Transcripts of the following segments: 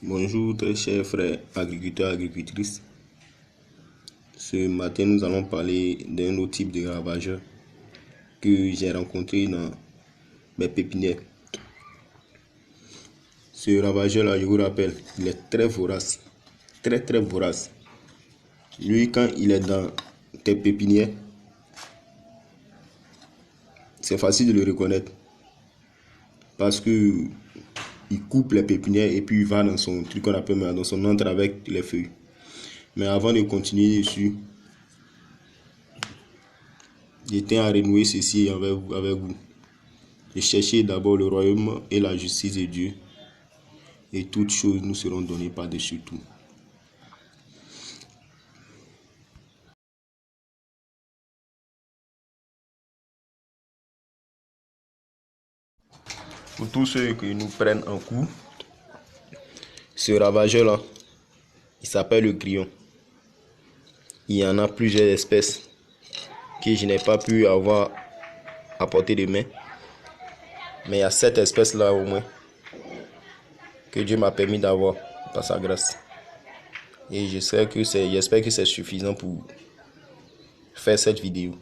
Bonjour très chers frères agriculteurs et agricultrices. Ce matin, nous allons parler d'un autre type de ravageur que j'ai rencontré dans mes pépinières. Ce ravageur-là, je vous rappelle, il est très vorace, très vorace. Lui, quand il est dans tes pépinières, c'est facile de le reconnaître parce que il coupe les pépinières et puis il va dans son truc qu'on appelle dans son antre avec les feuilles. Mais avant de continuer dessus, je tiens à renouer ceci avec vous. Et cherchez d'abord le royaume et la justice de Dieu, et toutes choses nous seront données par-dessus tout. Pour tous ceux qui nous prennent en coup, ce ravageur-là, il s'appelle le grillon. Il y en a plusieurs espèces que je n'ai pas pu avoir à portée de main. Mais il y a 7 espèces-là au moins que Dieu m'a permis d'avoir par sa grâce. Et j'espère que c'est suffisant pour faire cette vidéo.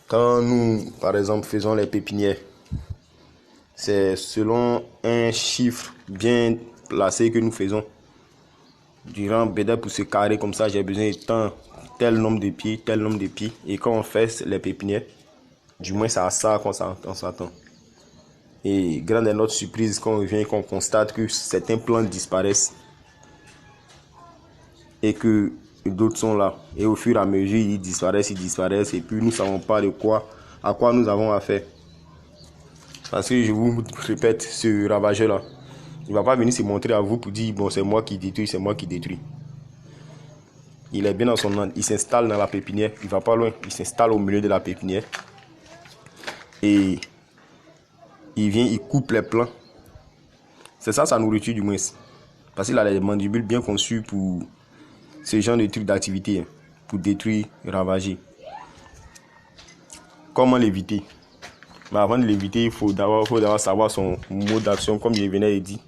Quand nous, par exemple, faisons les pépinières, c'est selon un chiffre bien placé que nous faisons. Durant peut-être pour ce carré comme ça, j'ai besoin de tel nombre de pieds, tel nombre de pieds. Et quand on fait les pépinières, du moins c'est à ça qu'on s'attend. Et grande est notre surprise quand on vient et qu'on constate que certains plants disparaissent et que d'autres sont là. Et au fur et à mesure, ils disparaissent. Et puis nous ne savons pas à quoi nous avons affaire. Parce que je vous répète, ce ravageur-là, il ne va pas venir se montrer à vous pour dire, bon, c'est moi qui détruis, c'est moi qui détruis. Il est bien dans son antre, il s'installe dans la pépinière, il ne va pas loin, il s'installe au milieu de la pépinière. Et il vient, il coupe les plants. C'est ça sa nourriture du moins. Parce qu'il a les mandibules bien conçues pour ce genre de trucs d'activité, pour détruire, ravager. Comment l'éviter? Mais avant de l'éviter, il faut d'abord savoir son mode d'action, comme je venais de dire.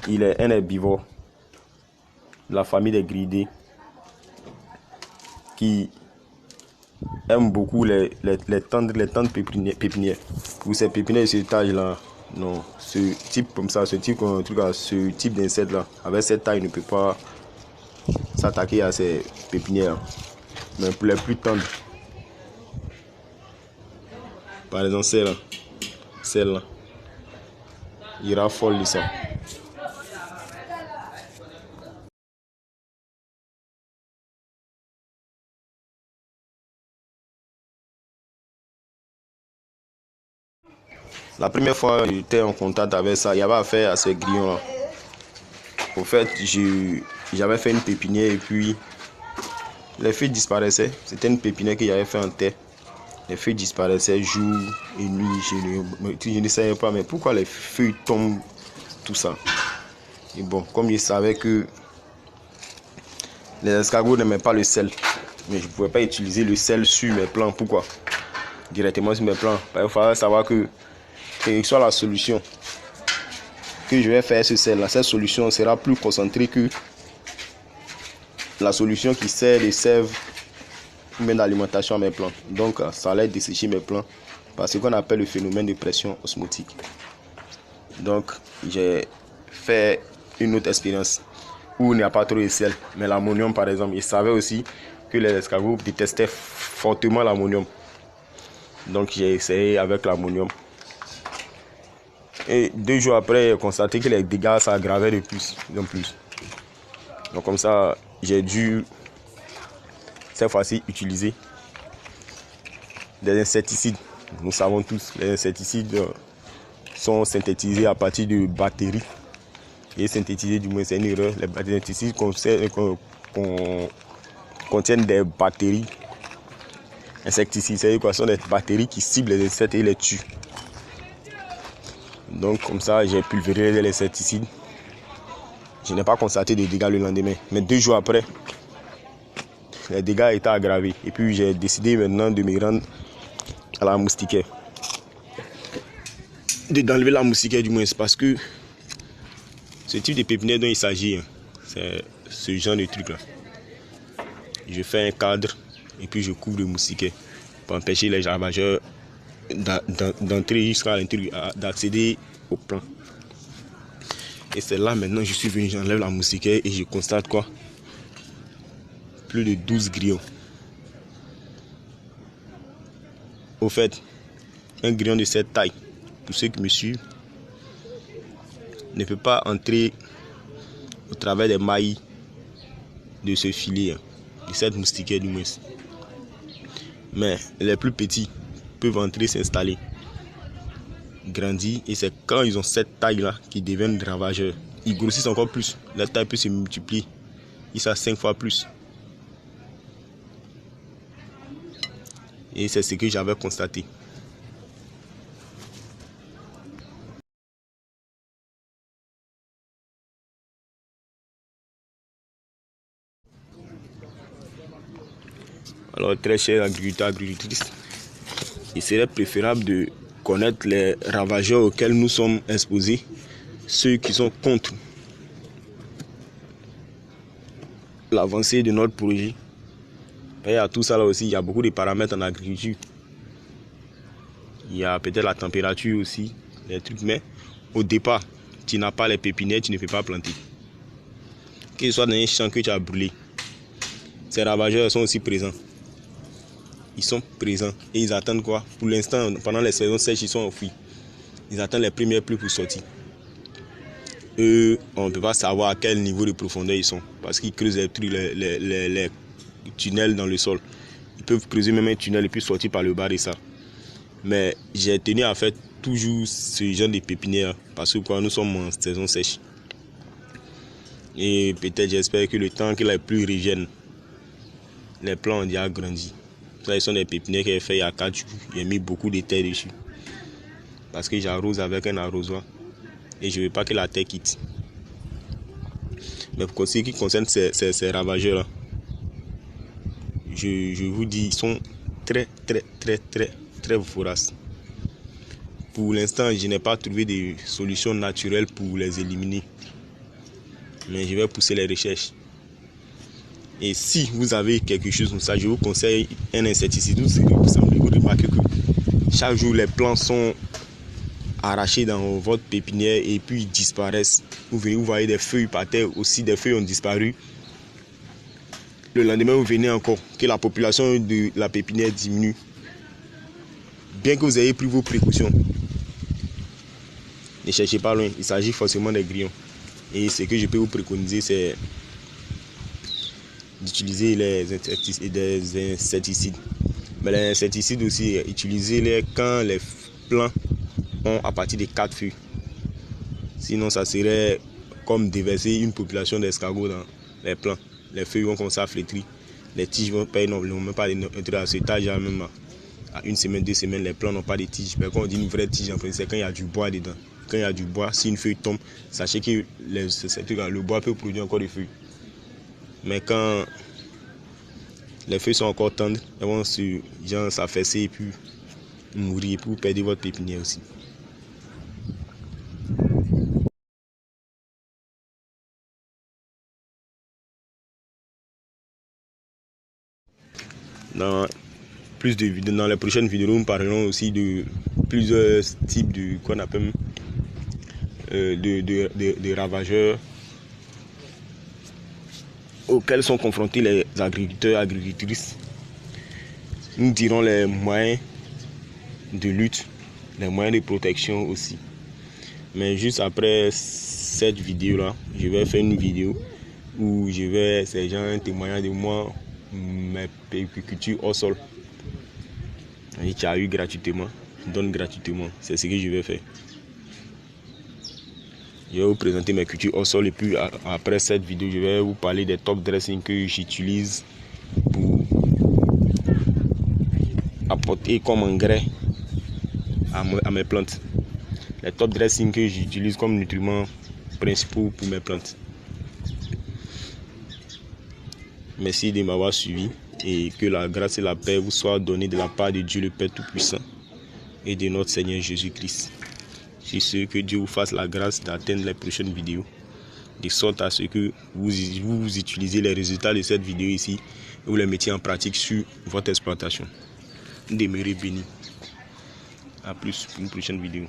Il est un herbivore, la famille des gridés, qui aime beaucoup les tentes pépinières. Pour ces pépinières de cet âge-là, non, ce type d'insecte-là, avec cette taille, ne peut pas s'attaquer à ces pépinières. Mais pour les plus tendres, par exemple celle-là, il raffole de ça. La première fois que j'étais en contact avec ça, il y avait affaire à ces grillons-là. Au fait, j'avais fait une pépinière et puis les feuilles disparaissaient. C'était une pépinière que j'avais fait en terre. Les feuilles disparaissaient jour et nuit. Je ne savais pas, mais pourquoi les feuilles tombent, tout ça. Et bon, comme je savais que les escargots n'aimaient pas le sel, mais je ne pouvais pas utiliser le sel sur mes plants. Pourquoi? Directement sur mes plants. Il fallait savoir que quelle que soit la solution que je vais faire ce sel-là, cette solution sera plus concentrée que la solution qui sert de sève ou même d'alimentation à mes plants. Donc ça allait dessécher mes plants par ce qu'on appelle le phénomène de pression osmotique. Donc j'ai fait une autre expérience où il n'y a pas trop de sel, mais l'ammonium par exemple. Je savais aussi que les escargots détestaient fortement l'ammonium. Donc j'ai essayé avec l'ammonium. Et 2 jours après, j'ai constaté que les dégâts s'aggravaient de plus en plus. Donc comme ça, j'ai dû cette fois-ci utiliser des insecticides. Nous savons tous, les insecticides sont synthétisés à partir de bactéries. Et synthétisés, du moins c'est une erreur. Les insecticides contiennent des bactéries. Insecticides, c'est quoi? Ce sont des bactéries qui ciblent les insectes et les tuent. Donc comme ça, j'ai pulvérisé les insecticides. Je n'ai pas constaté de dégâts le lendemain. Mais 2 jours après, les dégâts étaient aggravés. Et puis j'ai décidé maintenant de me rendre à la moustiquaire. d'enlever la moustiquaire du moins, parce que ce type de pépinière dont il s'agit, c'est ce genre de truc là. Je fais un cadre et puis je couvre le moustiquaire pour empêcher les ravageurs d'entrer jusqu'à l'intérieur, d'accéder au plan. Et c'est là maintenant je suis venu, j'enlève la moustiquaire et je constate quoi? Plus de 12 grillons. Au fait, un grillon de cette taille, pour ceux qui me suivent, ne peut pas entrer au travers des mailles de ce filet, de cette moustiquaire du moins. Mais les plus petits peuvent entrer, s'installer, grandir, et c'est quand ils ont cette taille là qu'ils deviennent ravageurs. Ils grossissent encore plus, la taille peut se multiplier, ils sont 5 fois plus. Et c'est ce que j'avais constaté. Alors, très chers agriculteurs, agricultrices, il serait préférable de connaître les ravageurs auxquels nous sommes exposés, ceux qui sont contre l'avancée de notre projet. Et à tout ça là aussi, il y a beaucoup de paramètres en agriculture. Il y a peut-être la température aussi, les trucs, mais au départ, tu n'as pas les pépinières, tu ne peux pas planter. Que ce soit dans un champ que tu as brûlé, ces ravageurs sont aussi présents. Ils sont présents et ils attendent quoi? Pour l'instant, pendant les saisons sèches, ils sont enfuis. Ils attendent les premières pluies pour sortir. Eux, on ne peut pas savoir à quel niveau de profondeur ils sont, parce qu'ils creusent les tunnels dans le sol. Ils peuvent creuser même un tunnel et puis sortir par le bas de ça. Mais j'ai tenu à faire toujours ce genre de pépinière, parce que quoi, nous sommes en saison sèche. Et peut-être j'espère que le temps que les pluies reviennent, les plants ont déjà grandi. Ce sont des pépinières que j'ai fait il y a 4 jours. J'ai mis beaucoup de terre dessus. Parce que j'arrose avec un arrosoir. Et je ne veux pas que la terre quitte. Mais pour ce qui concerne ces ravageurs-là, je vous dis, ils sont très voraces. Pour l'instant, je n'ai pas trouvé de solution naturelle pour les éliminer. Mais je vais pousser les recherches. Et si vous avez quelque chose comme ça, je vous conseille un insecticide. Vous remarquez que chaque jour, les plants sont arrachés dans votre pépinière et puis ils disparaissent. Vous voyez des feuilles par terre, aussi des feuilles ont disparu. Le lendemain, vous venez encore, que la population de la pépinière diminue. Bien que vous ayez pris vos précautions, ne cherchez pas loin, il s'agit forcément des grillons. Et ce que je peux vous préconiser, c'est d'utiliser des insecticides. Mais les insecticides aussi, utilisez-les quand les plants ont à partir de 4 feuilles. Sinon, ça serait comme déverser une population d'escargots dans les plants. Les feuilles vont commencer à flétrir. Les tiges vont pas même pas entrer à cet âge, même à 1 semaine, 2 semaines, les plants n'ont pas de tiges. Mais quand on dit une vraie tige, en fait, c'est quand il y a du bois dedans. Quand il y a du bois, si une feuille tombe, sachez que le bois peut produire encore des feuilles. Mais quand les feuilles sont encore tendres, elles vont s'affaisser et puis mourir, et puis vous perdez votre pépinière aussi. Dans les prochaines vidéos, nous parlerons aussi de plusieurs types de qu'on appelle de ravageurs auxquels sont confrontés les agriculteurs et agricultrices. Nous dirons les moyens de lutte, les moyens de protection aussi. Mais juste après cette vidéo là, je vais faire une vidéo où je vais ces gens témoignant de moi mes péricultures au sol. Et tu as eu gratuitement, je donne gratuitement, c'est ce que je vais faire. Je vais vous présenter mes cultures au sol et puis après cette vidéo, je vais vous parler des top dressing que j'utilise pour apporter comme engrais à mes plantes. Les top dressing que j'utilise comme nutriments principaux pour mes plantes. Merci de m'avoir suivi et que la grâce et la paix vous soient données de la part de Dieu le Père Tout-Puissant et de notre Seigneur Jésus-Christ. sur ce, que Dieu vous fasse la grâce d'atteindre les prochaines vidéos, de sorte à ce que vous utilisez les résultats de cette vidéo ici et vous les mettiez en pratique sur votre exploitation. Demeurez bénis. A plus pour une prochaine vidéo.